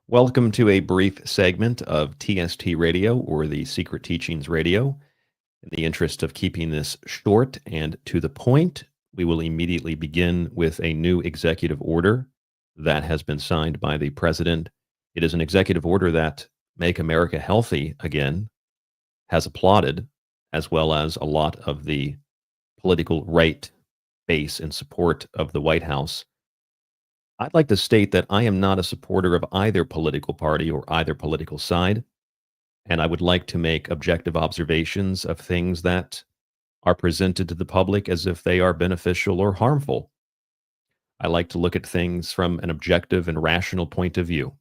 Welcome to a brief segment of TST Radio, or the Secret Teachings Radio. In the interest of keeping this short and to the point, we will immediately begin with a new executive order that has been signed by the president. It is an executive order that Make America Healthy Again has applauded, as well as a lot of the political right base in support of the White House. I'd like to state that I am not a supporter of either political party or either political side, and I would like to make objective observations of things that are presented to the public as if they are beneficial or harmful. I like to look at things from an objective and rational point of view.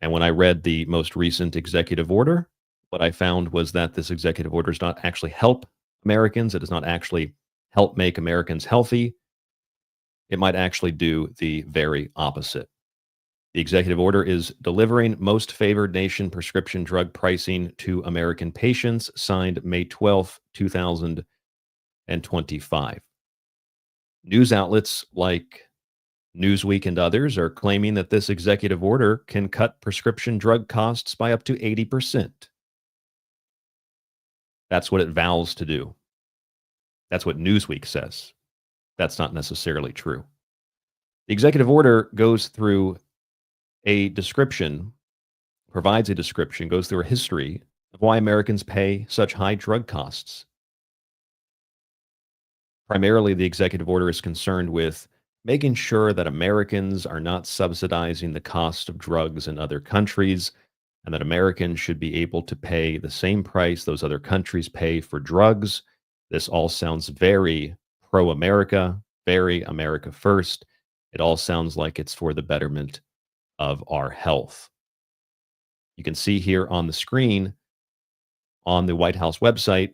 And when I read the most recent executive order, what I found was that this executive order does not actually help Americans. It does not actually help make Americans healthy. It might actually do the very opposite. The executive order is delivering most favored nation prescription drug pricing to American patients, signed May 12, 2025. News outlets like Newsweek and others are claiming that this executive order can cut prescription drug costs by up to 80%. That's what it vows to do. That's what Newsweek says. That's not necessarily true. The executive order goes through a description, provides a description, goes through a history of why Americans pay such high drug costs. Primarily, the executive order is concerned with making sure that Americans are not subsidizing the cost of drugs in other countries, and that Americans should be able to pay the same price those other countries pay for drugs. This all sounds very pro-America, very America first. It all sounds like it's for the betterment of our health. You can see here on the screen on the White House website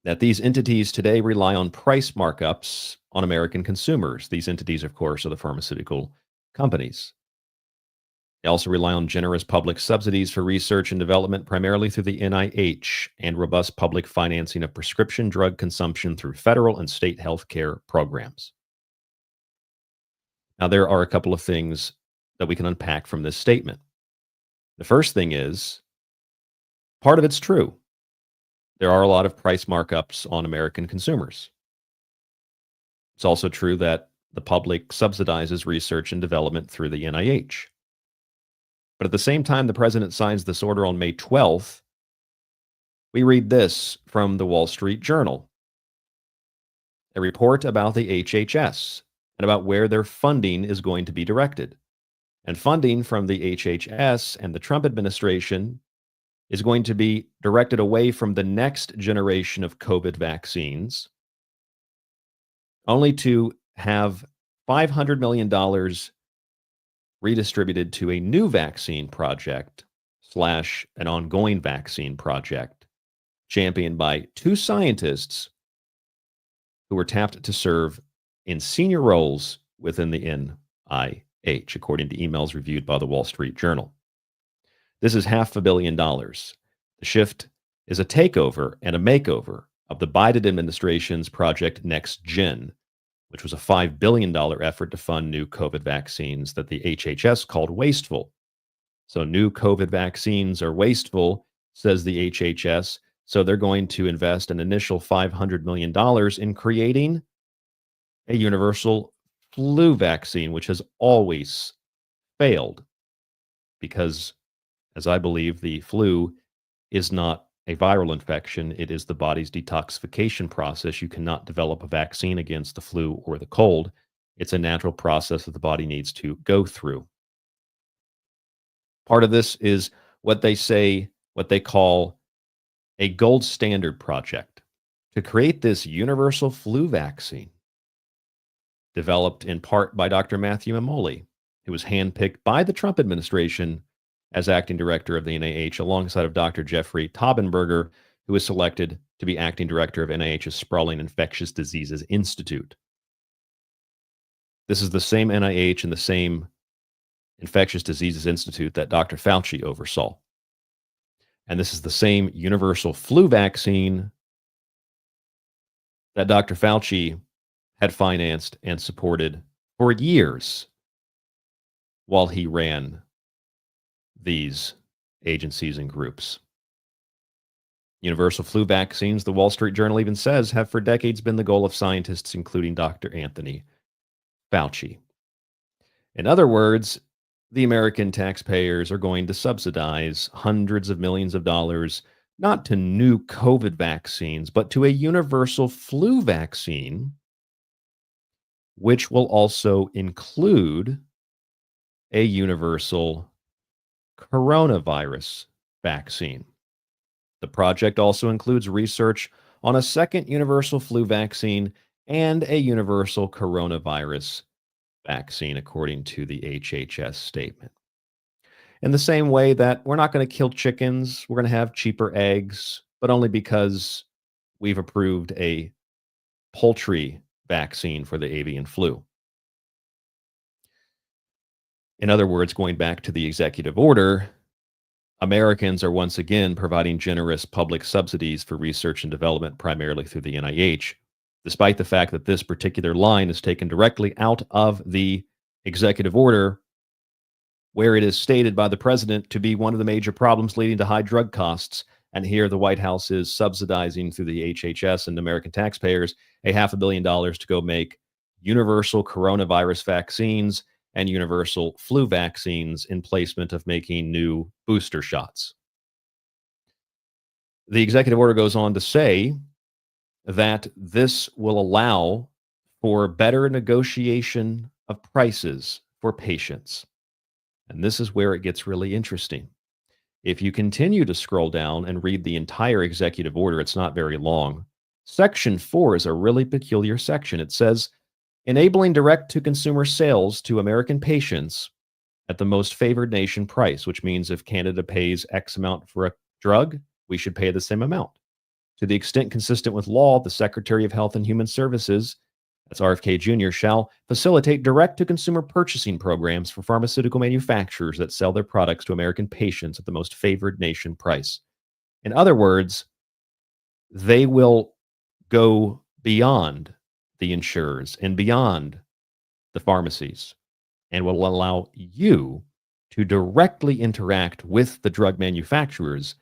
that these entities today rely on price markups on American consumers. These entities, of course, are the pharmaceutical companies. They also rely on generous public subsidies for research and development, primarily through the NIH, and robust public financing of prescription drug consumption through federal and state health care programs. Now, there are a couple of things that we can unpack from this statement. The first thing is, part of it's true. There are a lot of price markups on American consumers. It's also true that the public subsidizes research and development through the NIH. But at the same time the president signs this order on May 12th, we read this from the Wall Street Journal, a report about the HHS and about where their funding is going to be directed. And funding from the HHS and the Trump administration is going to be directed away from the next generation of COVID vaccines, only to have $500 million redistributed to a new vaccine project / an ongoing vaccine project championed by two scientists who were tapped to serve in senior roles within the NIH, according to emails reviewed by the Wall Street Journal. This is $500 million. The shift is a takeover and a makeover of the Biden administration's Project NextGen, which was a $5 billion effort to fund new COVID vaccines that the HHS called wasteful. So new COVID vaccines are wasteful, says the HHS, so they're going to invest an initial $500 million in creating a universal flu vaccine, which has always failed because, as I believe, the flu is not a viral infection. It is the body's detoxification process. You cannot develop a vaccine against the flu or the cold. It's a natural process that the body needs to go through. Part of this is what they call a gold standard project to create this universal flu vaccine, developed in part by Dr. Matthew Mamoli, who was handpicked by the Trump administration as acting director of the NIH, alongside of Dr. Jeffrey Taubenberger, who was selected to be acting director of NIH's Sprawling Infectious Diseases Institute. This is the same NIH and the same Infectious Diseases Institute that Dr. Fauci oversaw. And this is the same universal flu vaccine that Dr. Fauci had financed and supported for years while he ran these agencies and groups. Universal flu vaccines, the Wall Street Journal even says, have for decades been the goal of scientists, including Dr. Anthony Fauci. In other words, the American taxpayers are going to subsidize hundreds of millions of dollars, not to new COVID vaccines, but to a universal flu vaccine, which will also include a universal coronavirus vaccine. The project also includes research on a second universal flu vaccine and a universal coronavirus vaccine, according to the HHS statement. In the same way that we're not going to kill chickens, we're going to have cheaper eggs, but only because we've approved a poultry vaccine for the avian flu. In other words, going back to the executive order, Americans are once again providing generous public subsidies for research and development, primarily through the NIH, despite the fact that this particular line is taken directly out of the executive order, where it is stated by the president to be one of the major problems leading to high drug costs. And here the White House is subsidizing through the HHS and American taxpayers $500 million to go make universal coronavirus vaccines and universal flu vaccines in placement of making new booster shots. The executive order goes on to say that this will allow for better negotiation of prices for patients. And this is where it gets really interesting. If you continue to scroll down and read the entire executive order, it's not very long. Section 4 is a really peculiar section. It says, enabling direct-to-consumer sales to American patients at the most favored nation price, which means if Canada pays X amount for a drug, we should pay the same amount. To the extent consistent with law, the Secretary of Health and Human Services, that's RFK Jr., shall facilitate direct-to-consumer purchasing programs for pharmaceutical manufacturers that sell their products to American patients at the most favored nation price. In other words, they will go beyond the insurers and beyond the pharmacies and will allow you to directly interact with the drug manufacturers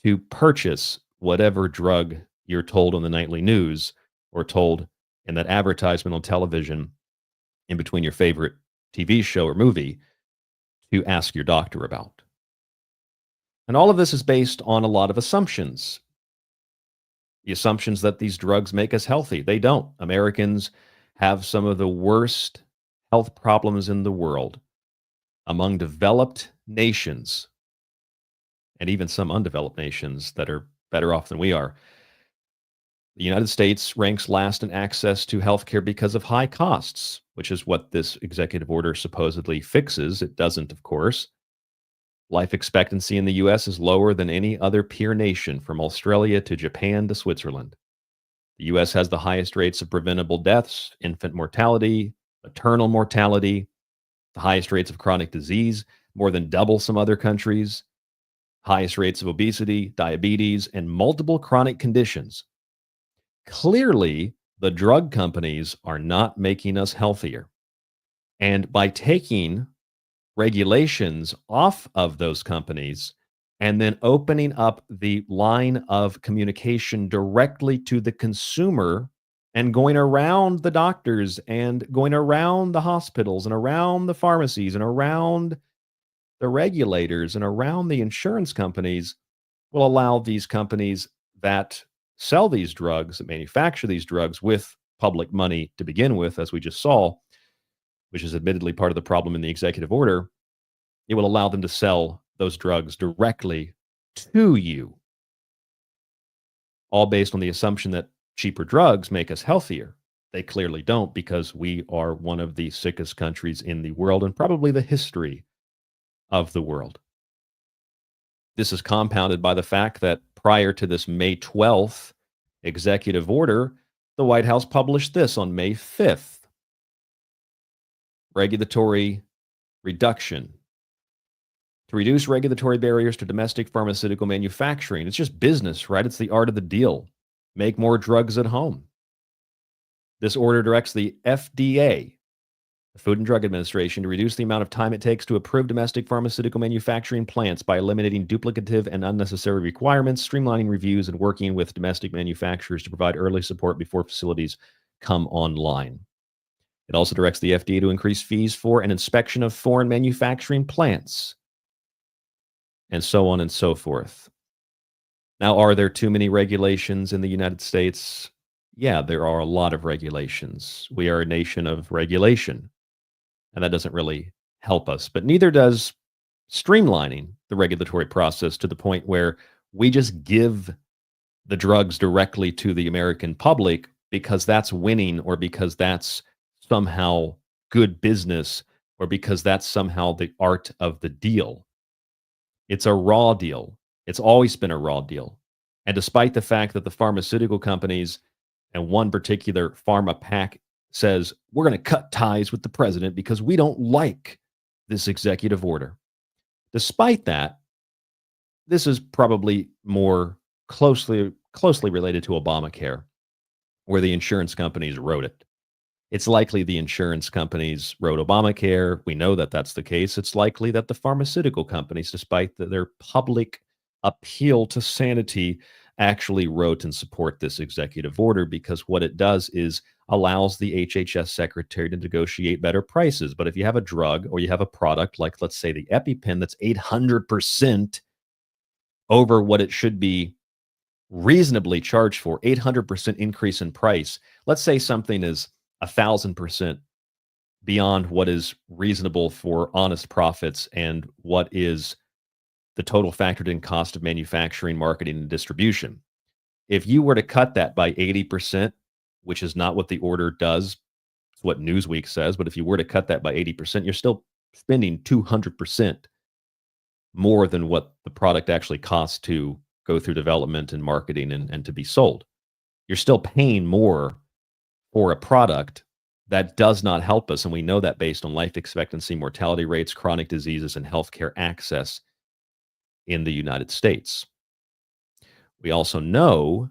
to purchase whatever drug you're told on the nightly news or told in that advertisement on television in between your favorite TV show or movie to ask your doctor about. And all of this is based on a lot of assumptions. The assumptions that these drugs make us healthy. They don't. Americans have some of the worst health problems in the world among developed nations, and even some undeveloped nations that are better off than we are. The United States ranks last in access to healthcare because of high costs, which is what this executive order supposedly fixes. It doesn't, of course. Life expectancy in the U.S. is lower than any other peer nation, from Australia to Japan to Switzerland. The U.S. has the highest rates of preventable deaths, infant mortality, maternal mortality, the highest rates of chronic disease, more than double some other countries, highest rates of obesity, diabetes, and multiple chronic conditions. Clearly, the drug companies are not making us healthier. And by taking regulations off of those companies and then opening up the line of communication directly to the consumer and going around the doctors and going around the hospitals and around the pharmacies and around the regulators and around the insurance companies, will allow these companies that sell these drugs, that manufacture these drugs with public money to begin with, as we just saw, which is admittedly part of the problem in the executive order, it will allow them to sell those drugs directly to you, all based on the assumption that cheaper drugs make us healthier. They clearly don't, because we are one of the sickest countries in the world and probably the history of the world. This is compounded by the fact that prior to this May 12th executive order, the White House published this on May 5th. Regulatory reduction. To reduce regulatory barriers to domestic pharmaceutical manufacturing. It's just business, right? It's the art of the deal. Make more drugs at home. This order directs the FDA The Food and Drug Administration to reduce the amount of time it takes to approve domestic pharmaceutical manufacturing plants by eliminating duplicative and unnecessary requirements, streamlining reviews, and working with domestic manufacturers to provide early support before facilities come online. It also directs the FDA to increase fees for an inspection of foreign manufacturing plants, and so on and so forth. Now, are there too many regulations in the United States? Yeah, there are a lot of regulations. We are a nation of regulation, and that doesn't really help us. But neither does streamlining the regulatory process to the point where we just give the drugs directly to the American public because that's winning, or because that's somehow good business, or because that's somehow the art of the deal. It's a raw deal. It's always been a raw deal. And despite the fact that the pharmaceutical companies and one particular pharma pack says, we're going to cut ties with the president because we don't like this executive order. Despite that, this is probably more closely related to Obamacare, where the insurance companies wrote it. It's likely the insurance companies wrote Obamacare. We know that that's the case. It's likely that the pharmaceutical companies, despite their public appeal to sanity, actually wrote and support this executive order, because what it does is allows the HHS secretary to negotiate better prices. But if you have a drug or you have a product like, let's say, the EpiPen that's 800% over what it should be reasonably charged for, 800% increase in price. Let's say something is 1,000% beyond what is reasonable for honest profits and what is the total factored in cost of manufacturing, marketing, and distribution. If you were to cut that by 80%, which is not what the order does, it's what Newsweek says, but if you were to cut that by 80%, you're still spending 200% more than what the product actually costs to go through development and marketing and to be sold. You're still paying more for a product that does not help us. And we know that based on life expectancy, mortality rates, chronic diseases, and healthcare access in the United States. We also know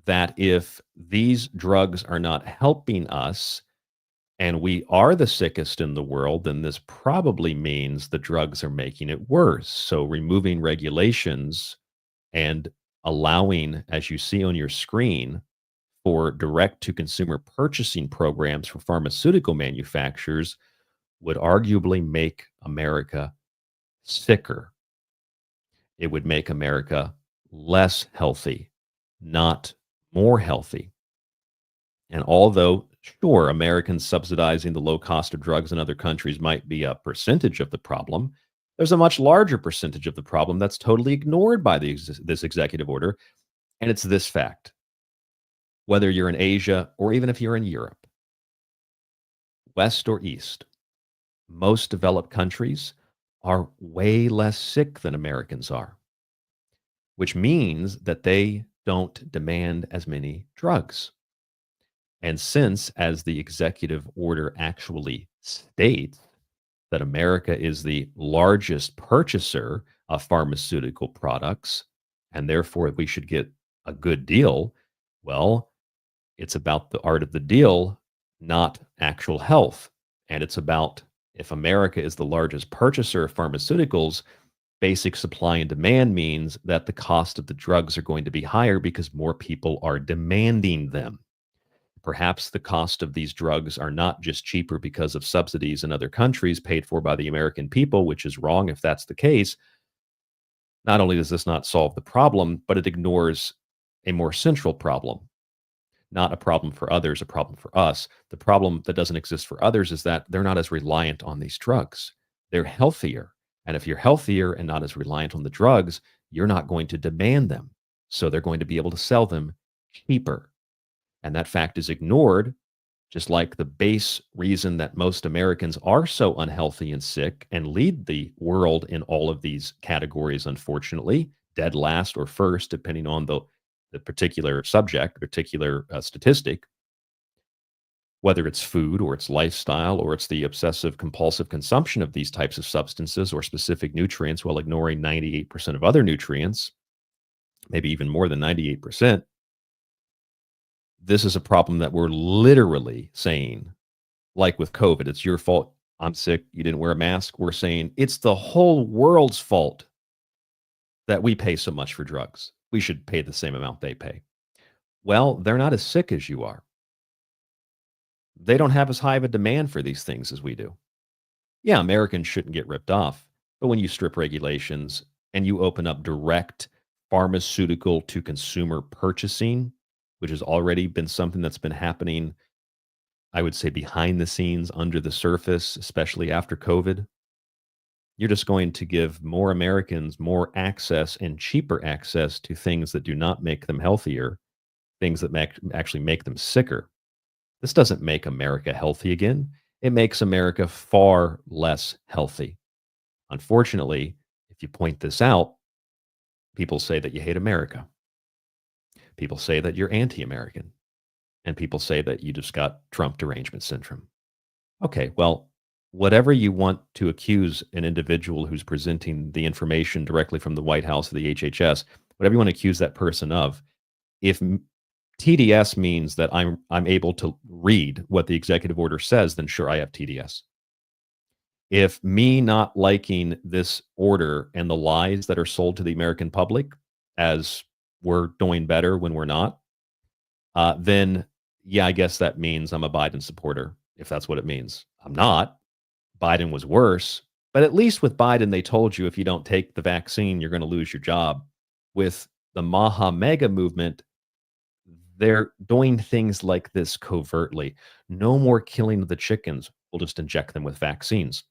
that if these drugs are not helping us and we are the sickest in the world, then this probably means the drugs are making it worse. So removing regulations and allowing, as you see on your screen, for direct to consumer purchasing programs for pharmaceutical manufacturers would arguably make America sicker. It would make America less healthy, not more healthy. And although, sure, Americans subsidizing the low cost of drugs in other countries might be a percentage of the problem, there's a much larger percentage of the problem that's totally ignored by this executive order. And it's this fact: whether you're in Asia or even if you're in Europe, West or East, most developed countries are way less sick than Americans are, which means that they don't demand as many drugs. And since, as the executive order actually states, that America is the largest purchaser of pharmaceutical products, and therefore we should get a good deal, well, it's about the art of the deal, not actual health. And it's about, if America is the largest purchaser of pharmaceuticals, basic supply and demand means that the cost of the drugs are going to be higher because more people are demanding them. Perhaps the cost of these drugs are not just cheaper because of subsidies in other countries paid for by the American people, which is wrong if that's the case. Not only does this not solve the problem, but it ignores a more central problem. Not a problem for others, a problem for us. The problem that doesn't exist for others is that they're not as reliant on these drugs. They're healthier. And if you're healthier and not as reliant on the drugs, you're not going to demand them. So they're going to be able to sell them cheaper. And that fact is ignored, just like the base reason that most Americans are so unhealthy and sick and lead the world in all of these categories, unfortunately, dead last or first, depending on the particular subject, particular statistic, whether it's food or it's lifestyle or it's the obsessive compulsive consumption of these types of substances or specific nutrients while ignoring 98% of other nutrients, maybe even more than 98%. This is a problem that we're literally saying like with COVID, it's your fault. I'm sick. You didn't wear a mask. We're saying it's the whole world's fault that we pay so much for drugs. We should pay the same amount they pay. Well, they're not as sick as you are. They don't have as high of a demand for these things as we do. Yeah, Americans shouldn't get ripped off, but when you strip regulations and you open up direct pharmaceutical to consumer purchasing, which has already been something that's been happening, I would say behind the scenes, under the surface, especially after COVID, you're just going to give more Americans more access and cheaper access to things that do not make them healthier, things that actually make them sicker. This doesn't make America healthy again. It makes America far less healthy. Unfortunately, if you point this out, people say that you hate America. People say that you're anti American. And people say that you just got Trump derangement syndrome. Okay, well, whatever you want to accuse an individual who's presenting the information directly from the White House or the HHS, whatever you want to accuse that person of, if TDS means that I'm able to read what the executive order says, then sure, I have TDS. If me not liking this order and the lies that are sold to the American public as we're doing better when we're not, then yeah, I guess that means I'm a Biden supporter, if that's what it means. I'm not. Biden was worse, but at least with Biden, they told you if you don't take the vaccine, you're going to lose your job. With the Maha Mega movement, they're doing things like this covertly. No more killing of the chickens. We'll just inject them with vaccines.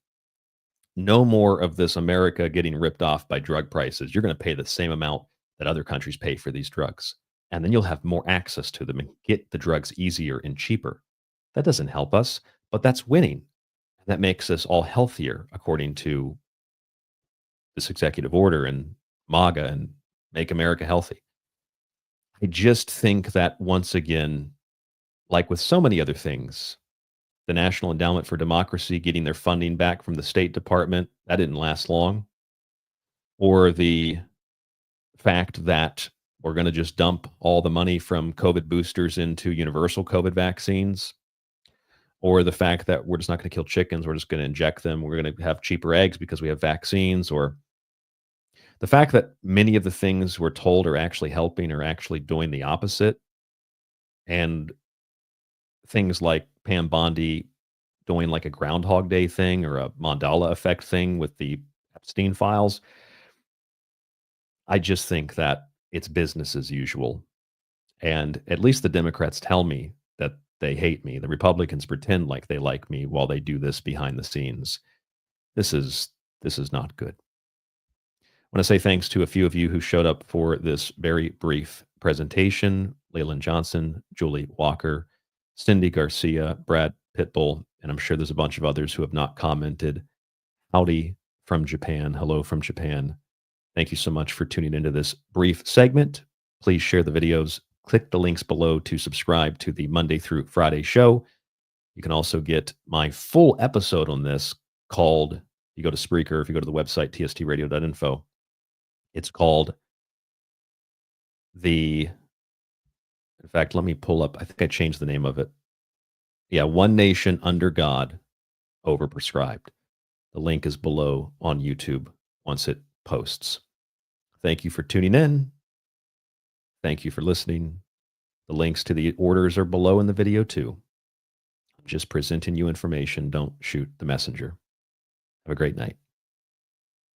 No more of this America getting ripped off by drug prices. You're going to pay the same amount that other countries pay for these drugs. And then you'll have more access to them and get the drugs easier and cheaper. That doesn't help us, but that's winning. That makes us all healthier, according to this executive order and MAGA and Make America Healthy. I just think that once again, like with so many other things, the National Endowment for Democracy getting their funding back from the State Department, that didn't last long. Or the fact that we're going to just dump all the money from COVID boosters into universal COVID vaccines. Or the fact that we're just not going to kill chickens, we're just going to inject them, we're going to have cheaper eggs because we have vaccines. Or the fact that many of the things we're told are actually helping are actually doing the opposite. And things like Pam Bondi doing like a Groundhog Day thing or a Mandela effect thing with the Epstein files. I just think that it's business as usual. And at least the Democrats tell me that they hate me. The Republicans pretend like they like me while they do this behind the scenes. This is not good. I want to say thanks to a few of you who showed up for this very brief presentation. Leyland Johnson, Julie Walker, Cindy Garcia, Brad Pitbull, and I'm sure there's a bunch of others who have not commented. Howdy from Japan. Hello from Japan. Thank you so much for tuning into this brief segment. Please share the videos. Click the links below to subscribe to the Monday through Friday show. You can also get my full episode on this called, you go to Spreaker, if you go to the website, tstradio.info, it's called in fact, let me pull up, I think I changed the name of it. Yeah, One Nation Under God, Overprescribed. The link is below on YouTube once it posts. Thank you for tuning in. Thank you for listening. The links to the orders are below in the video too. I'm just presenting you information. Don't shoot the messenger. Have a great night.